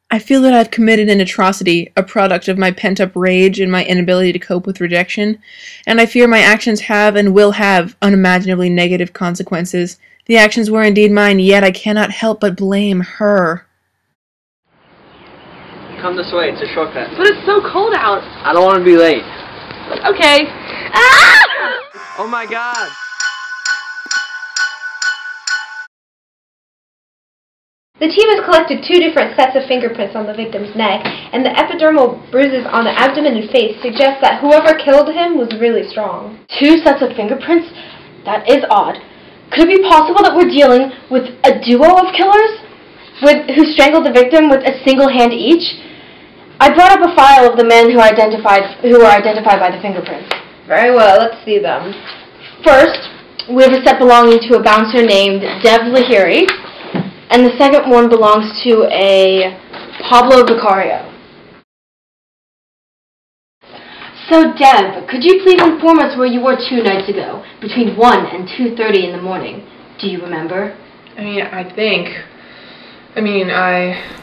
I feel that I've committed an atrocity, a product of my pent-up rage and my inability to cope with rejection, and I fear my actions have and will have unimaginably negative consequences. The actions were indeed mine, yet I cannot help but blame her. Come this way, it's a shortcut. But it's so cold out. I don't want to be late. Okay. Ah! Oh my god! The team has collected 2 different sets of fingerprints on the victim's neck, and the epidermal bruises on the abdomen and face suggest that whoever killed him was really strong. 2 sets of fingerprints? That is odd. Could it be possible that we're dealing with a duo of killers? Who strangled the victim with a single hand each? I brought up a file of the men who were identified by the fingerprints. Very well, let's see them. First, we have a set belonging to a bouncer named Dev Lahiri, and the second one belongs to a Pablo Vicario. So, Dev, could you please inform us where you were 2 nights ago, between 1 and 2:30 in the morning? Do you remember?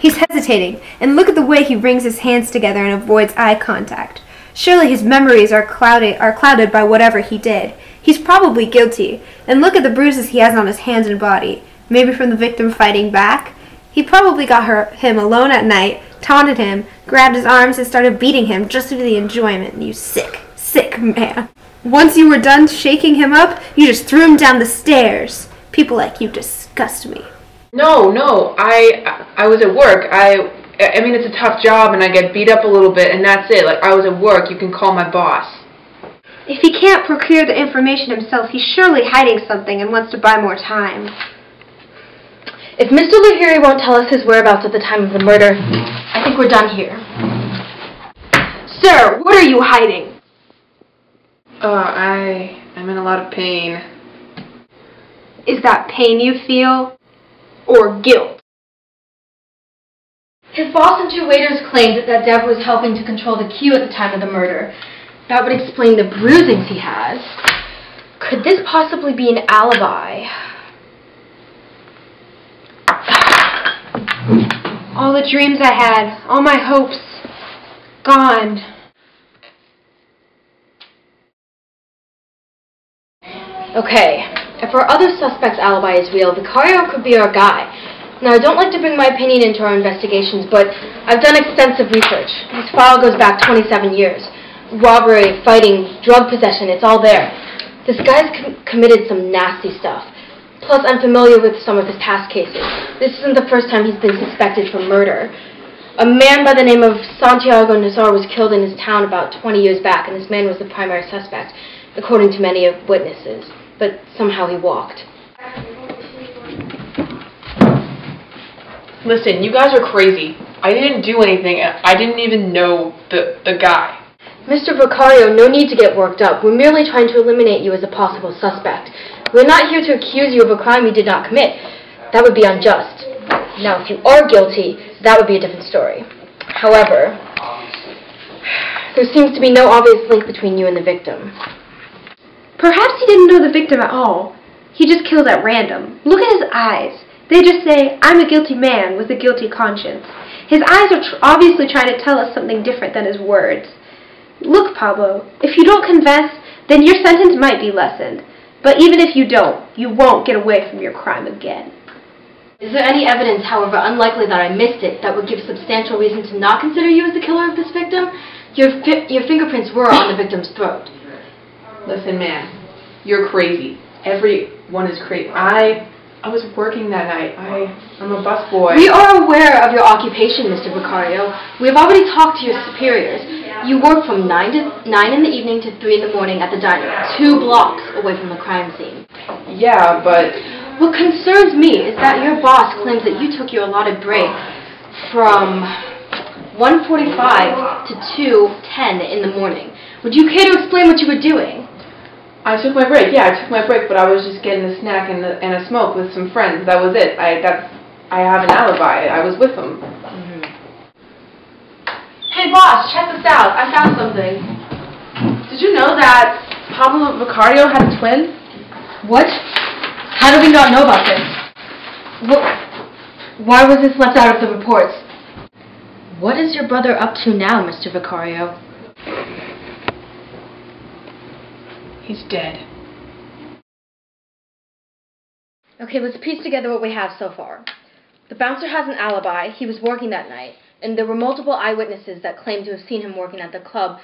He's hesitating, and look at the way he wrings his hands together and avoids eye contact. Surely his memories are clouded by whatever he did. He's probably guilty, and look at the bruises he has on his hands and body. Maybe from the victim fighting back? He probably got him alone at night, taunted him, grabbed his arms, and started beating him just for the enjoyment. You sick, sick man. Once you were done shaking him up, you just threw him down the stairs. People like you disgust me. No, I was at work. I mean, it's a tough job, and I get beat up a little bit, and that's it. Like, I was at work. You can call my boss. If he can't procure the information himself, he's surely hiding something and wants to buy more time. If Mr. Lahiri won't tell us his whereabouts at the time of the murder, I think we're done here. Sir, what are you hiding? I'm in a lot of pain. Is that pain you feel? Or guilt? His boss and 2 waiters claimed that Dev was helping to control the queue at the time of the murder. That would explain the bruisings he has. Could this possibly be an alibi? All the dreams I had, all my hopes, gone. Okay, if our other suspect's alibi is real, Vicario could be our guy. Now, I don't like to bring my opinion into our investigations, but I've done extensive research. His file goes back 27 years. Robbery, fighting, drug possession, it's all there. This guy's committed some nasty stuff. Plus, I'm familiar with some of his past cases. This isn't the first time he's been suspected for murder. A man by the name of Santiago Nazar was killed in his town about 20 years back, and this man was the primary suspect, according to many witnesses. But somehow he walked. Listen, you guys are crazy. I didn't do anything. I didn't even know the guy. Mr. Vicario, no need to get worked up. We're merely trying to eliminate you as a possible suspect. We're not here to accuse you of a crime you did not commit. That would be unjust. Now, if you are guilty, that would be a different story. However, there seems to be no obvious link between you and the victim. Perhaps he didn't know the victim at all. He just killed at random. Look at his eyes. They just say, I'm a guilty man with a guilty conscience. His eyes are obviously trying to tell us something different than his words. Look, Pablo, if you don't confess, then your sentence might be lessened. But even if you don't, you won't get away from your crime again. Is there any evidence, however unlikely that I missed it, that would give substantial reason to not consider you as the killer of this victim? Your fingerprints were on the victim's throat. Listen, man, you're crazy. Everyone is crazy. I was working that night. I'm a busboy. We are aware of your occupation, Mr. Vicario. We have already talked to your superiors. You work from 9 in the evening to 3 in the morning at the diner, 2 blocks away from the crime scene. Yeah, but what concerns me is that your boss claims that you took your allotted break from 1:45 to 2:10 in the morning. Would you care to explain what you were doing? I took my break. Yeah, I took my break, but I was just getting a snack and a smoke with some friends. That was it. I have an alibi. I was with them. Hey boss, check this out. I found something. Did you know that Pablo Vicario had a twin? What? How do we not know about this? Why was this left out of the reports? What is your brother up to now, Mr. Vicario? He's dead. Okay, let's piece together what we have so far. The bouncer has an alibi. He was working that night. And there were multiple eyewitnesses that claimed to have seen him working at the club,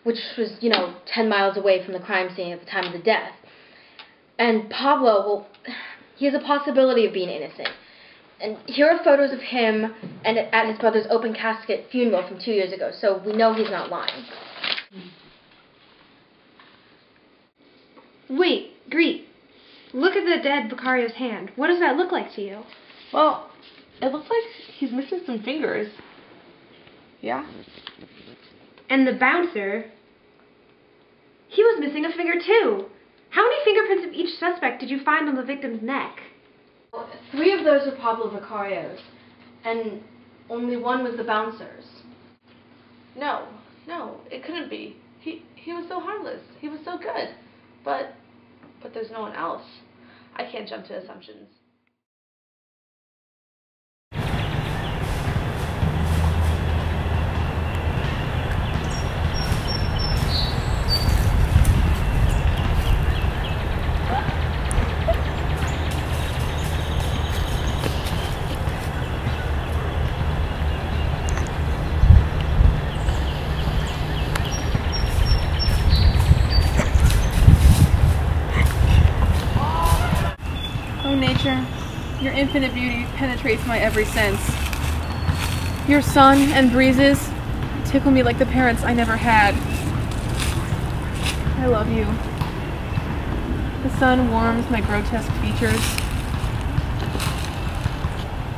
which was, 10 miles away from the crime scene at the time of the death. And Pablo, well, he has a possibility of being innocent. And here are photos of him and at his brother's open casket funeral from 2 years ago, so we know he's not lying. Wait, Greet. Look at the dead Vicario's hand. What does that look like to you? Well, it looks like he's missing some fingers. Yeah? And the bouncer, he was missing a finger too. How many fingerprints of each suspect did you find on the victim's neck? 3 of those were Pablo Vicario's, and only 1 was the bouncer's. No, it couldn't be. He was so harmless. He was so good. But there's no one else. I can't jump to assumptions. Nature, your infinite beauty penetrates my every sense. Your sun and breezes tickle me like the parents I never had. I love you. The sun warms my grotesque features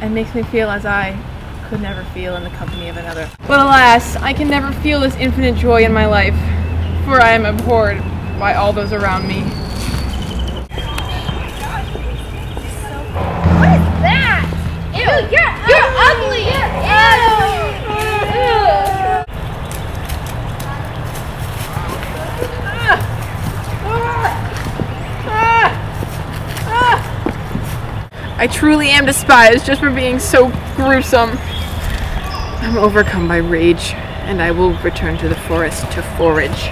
and makes me feel as I could never feel in the company of another. But alas, I can never feel this infinite joy in my life, for I am abhorred by all those around me. You're ugly! I truly am despised just for being so gruesome. I'm overcome by rage, and I will return to the forest to forage.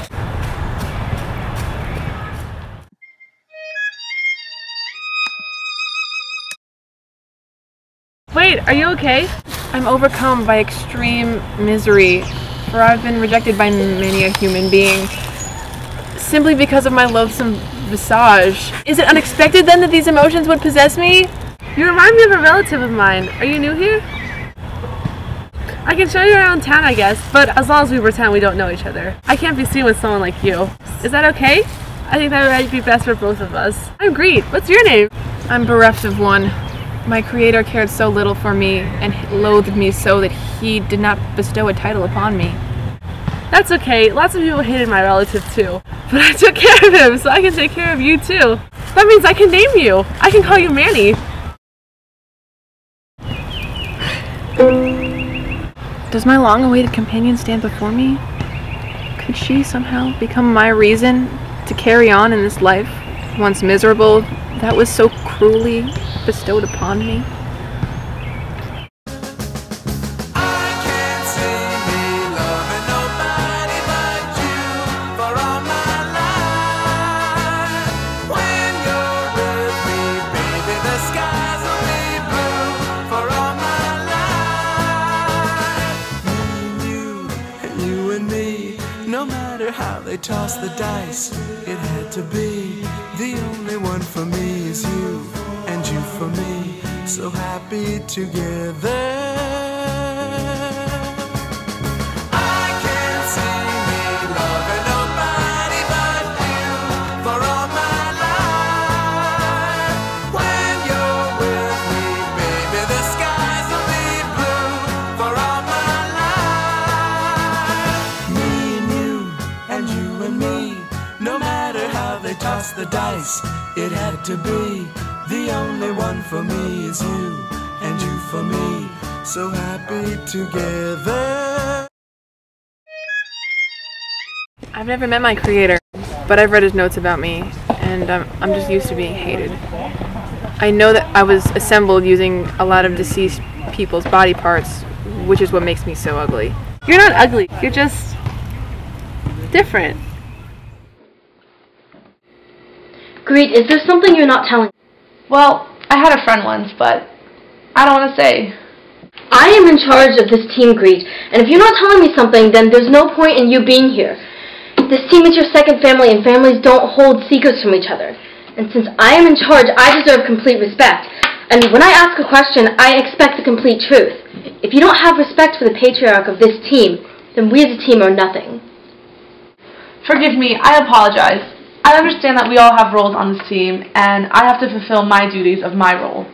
Wait, are you okay? I'm overcome by extreme misery, for I've been rejected by many a human being, simply because of my loathsome visage. Is it unexpected then that these emotions would possess me? You remind me of a relative of mine. Are you new here? I can show you around town, I guess, but as long as we pretend we don't know each other. I can't be seen with someone like you. Is that okay? I think that would be best for both of us. I'm Greet. What's your name? I'm bereft of one. My creator cared so little for me and loathed me so that he did not bestow a title upon me. That's okay. Lots of people hated my relative too. But I took care of him, so I can take care of you too. That means I can name you. I can call you Manny. Does my long-awaited companion stand before me? Could she somehow become my reason to carry on in this life, once miserable, that was so cruelly bestowed upon me? How they toss the dice, it had to be. The only one for me is you, and you for me, so happy together. I can't see me loving nobody but you for all my life. When you're with me, baby, the skies will be blue for all my life. Me and you, and you and me, no matter how they toss the dice, it had to be. The only one for me is you, and you for me, so happy together. I've never met my creator, but I've read his notes about me, and I'm just used to being hated. I know that I was assembled using a lot of deceased people's body parts, which is what makes me so ugly. You're not ugly. You're just different. Greet, is there something you're not telling? Well, I had a friend once, but I don't want to say. I am in charge of this team, Greet, and if you're not telling me something, then there's no point in you being here. This team is your second family, and families don't hold secrets from each other. And since I am in charge, I deserve complete respect. And when I ask a question, I expect the complete truth. If you don't have respect for the patriarch of this team, then we as a team are nothing. Forgive me, I apologize. I understand that we all have roles on this team, and I have to fulfill my duties of my role.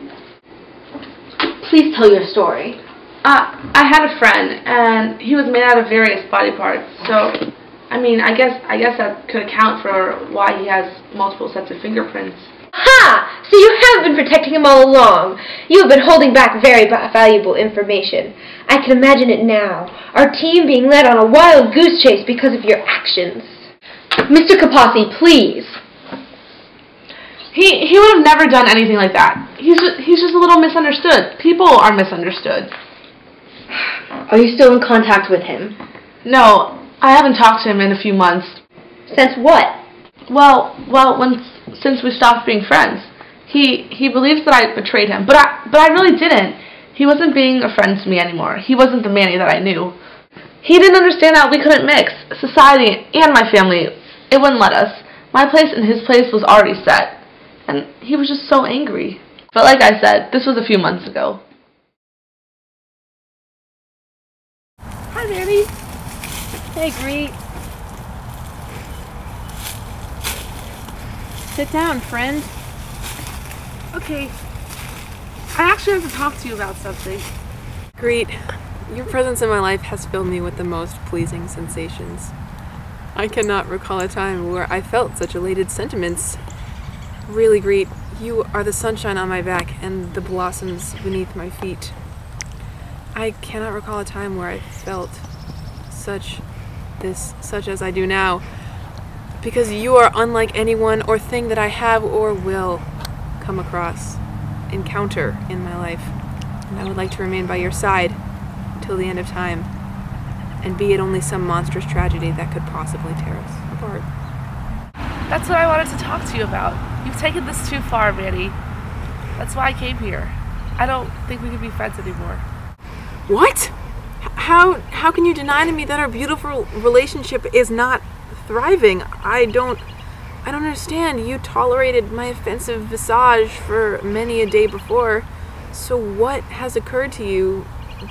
Please tell your story. I had a friend, and he was made out of various body parts, so, I mean, I guess that could account for why he has multiple sets of fingerprints. Ha! So you have been protecting him all along. You have been holding back very valuable information. I can imagine it now. Our team being led on a wild goose chase because of your actions. Mr. Kapasi, please. He would have never done anything like that. He's just a little misunderstood. People are misunderstood. Are you still in contact with him? No, I haven't talked to him in a few months. Since what? Well, since we stopped being friends. He believes that I betrayed him, but I really didn't. He wasn't being a friend to me anymore. He wasn't the Manny that I knew. He didn't understand that we couldn't mix. Society and my family, it wouldn't let us. My place and his place was already set. And he was just so angry. But like I said, this was a few months ago. Hi, Manny. Hey, Greet. Sit down, friend. Okay. I actually have to talk to you about something. Greet, your presence in my life has filled me with the most pleasing sensations. I cannot recall a time where I felt such elated sentiments. Really, Greet, you are the sunshine on my back and the blossoms beneath my feet. I cannot recall a time where I felt such as I do now, because you are unlike anyone or thing that I have or will come across, encounter in my life, and I would like to remain by your side till the end of time, and be it only some monstrous tragedy that could possibly tear us apart. That's what I wanted to talk to you about. You've taken this too far, Manny. That's why I came here. I don't think we can be friends anymore. What? How can you deny to me that our beautiful relationship is not thriving? I don't understand. You tolerated my offensive visage for many a day before. So what has occurred to you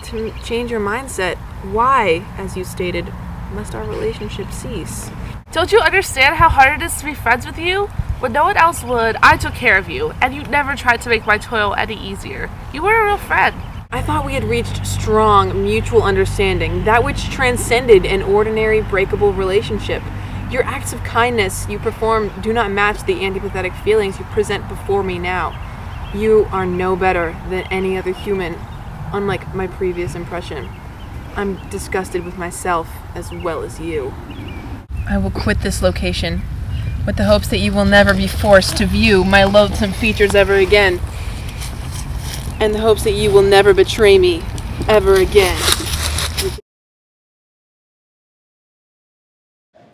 to change your mindset? Why, as you stated, must our relationship cease? Don't you understand how hard it is to be friends with you? When no one else would, I took care of you, and you never tried to make my toil any easier. You were a real friend. I thought we had reached strong mutual understanding, that which transcended an ordinary breakable relationship. Your acts of kindness you perform do not match the antipathetic feelings you present before me now. You are no better than any other human, unlike my previous impression. I'm disgusted with myself as well as you. I will quit this location, with the hopes that you will never be forced to view my loathsome features ever again, and the hopes that you will never betray me ever again.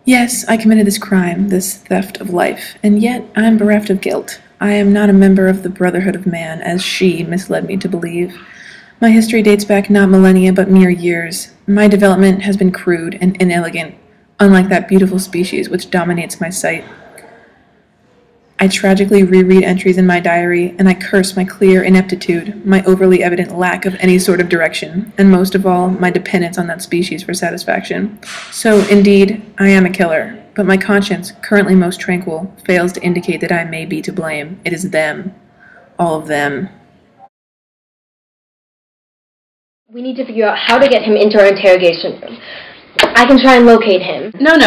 Yes, I committed this crime, this theft of life, and yet I am bereft of guilt. I am not a member of the Brotherhood of Man, as she misled me to believe. My history dates back not millennia, but mere years. My development has been crude and inelegant, unlike that beautiful species which dominates my sight. I tragically reread entries in my diary, and I curse my clear ineptitude, my overly evident lack of any sort of direction, and most of all, my dependence on that species for satisfaction. So, indeed, I am a killer, but my conscience, currently most tranquil, fails to indicate that I may be to blame. It is them. All of them. We need to figure out how to get him into our interrogation room. I can try and locate him. No.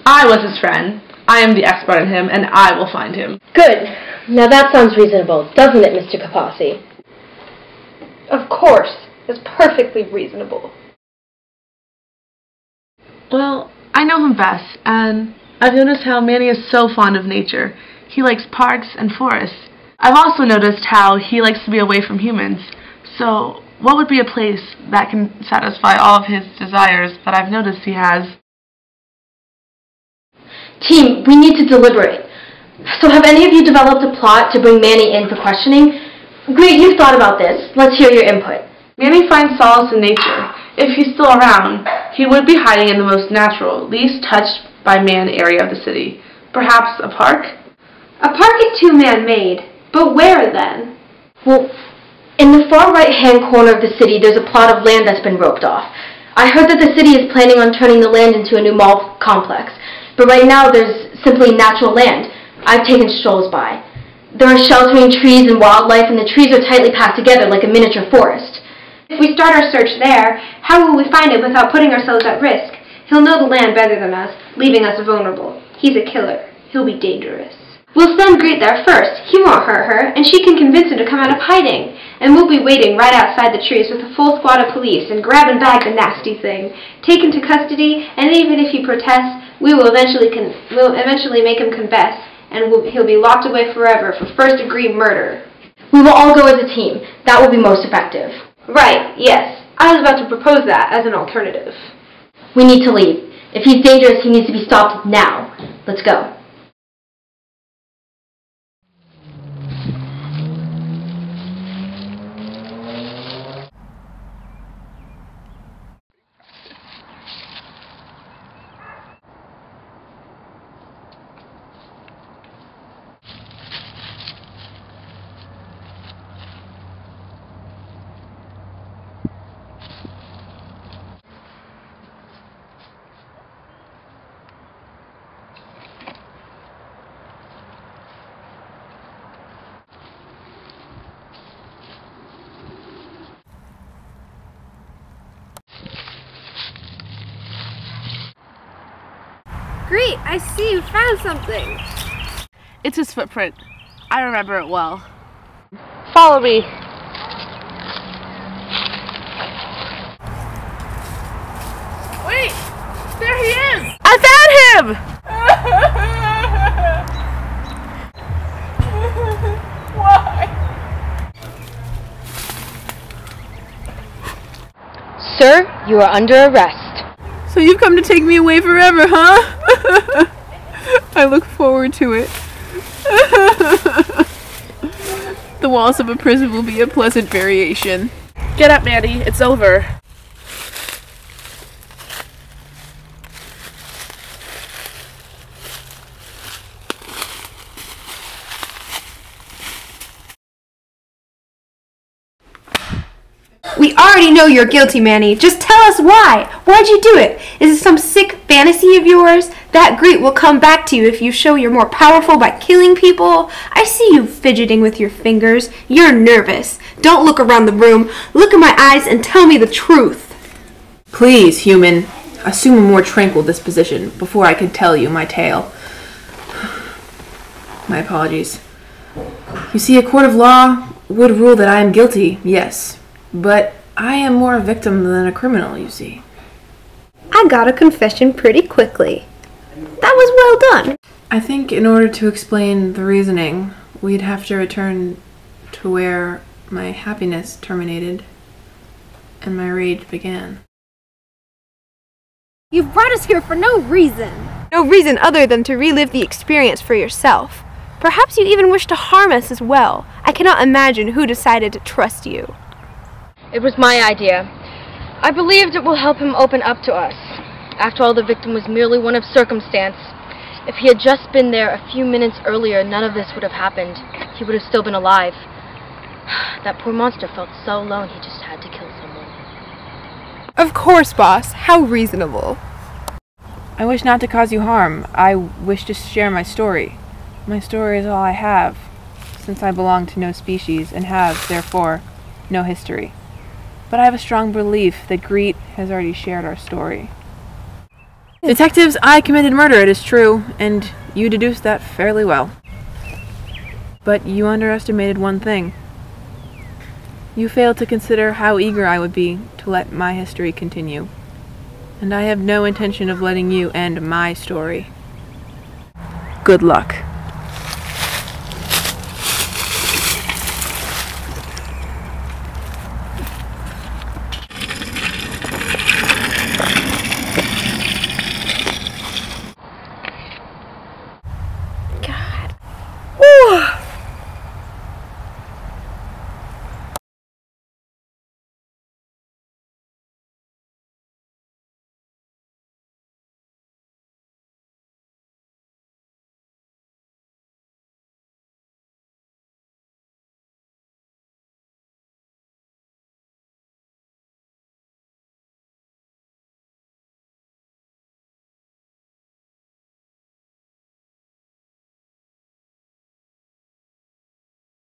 I was his friend. I am the expert on him, and I will find him. Good. Now that sounds reasonable, doesn't it, Mr. Kapasi? Of course. It's perfectly reasonable. Well, I know him best, and I've noticed how Manny is so fond of nature. He likes parks and forests. I've also noticed how he likes to be away from humans. So, What would be a place that can satisfy all of his desires that I've noticed he has? Team, we need to deliberate. So have any of you developed a plot to bring Manny in for questioning? Great, you've thought about this. Let's hear your input. Manny finds solace in nature. If he's still around, he would be hiding in the most natural, least touched by man area of the city. Perhaps a park? A park is too man-made. But where, then? Well, in the far right-hand corner of the city, there's a plot of land that's been roped off. I heard that the city is planning on turning the land into a new mall complex. But right now, there's simply natural land. I've taken strolls by. There are sheltering trees and wildlife, and the trees are tightly packed together like a miniature forest. If we start our search there, how will we find it without putting ourselves at risk? He'll know the land better than us, leaving us vulnerable. He's a killer. He'll be dangerous. We'll send Greet there first. He won't hurt her, and she can convince him to come out of hiding. And we'll be waiting right outside the trees with a full squad of police and grab and bag the nasty thing, take him to custody, and even if he protests, we will eventually make him confess, and he'll be locked away forever for first-degree murder. We will all go as a team. That will be most effective. Right, yes. I was about to propose that as an alternative. We need to leave. If he's dangerous, he needs to be stopped now. Let's go. Great, I see you found something. It's his footprint. I remember it well. Follow me. Wait! There he is! I found him! Why? Sir, you are under arrest. So you've come to take me away forever, huh? I look forward to it. The walls of a prison will be a pleasant variation. Get up, Manny. It's over. We already know you're guilty, Manny. Just tell us why. Why'd you do it? Is it some sick fantasy of yours? That Greet will come back to you if you show you're more powerful by killing people. I see you fidgeting with your fingers. You're nervous. Don't look around the room. Look in my eyes and tell me the truth. Please, human, assume a more tranquil disposition before I can tell you my tale. My apologies. You see, a court of law would rule that I am guilty, yes. But I am more a victim than a criminal, you see. I got a confession pretty quickly. That was well done. I think in order to explain the reasoning, we'd have to return to where my happiness terminated and my rage began. You've brought us here for no reason. No reason other than to relive the experience for yourself. Perhaps you even wish to harm us as well. I cannot imagine who decided to trust you. It was my idea. I believed it will help him open up to us. After all, the victim was merely one of circumstance. If he had just been there a few minutes earlier, none of this would have happened. He would have still been alive. That poor monster felt so alone he just had to kill someone. Of course, boss. How reasonable. I wish not to cause you harm. I wish to share my story. My story is all I have, since I belong to no species and have, therefore, no history. But I have a strong belief that Greet has already shared our story. Detectives, I committed murder, it is true, and you deduced that fairly well. But you underestimated one thing. You failed to consider how eager I would be to let my history continue. And I have no intention of letting you end my story. Good luck.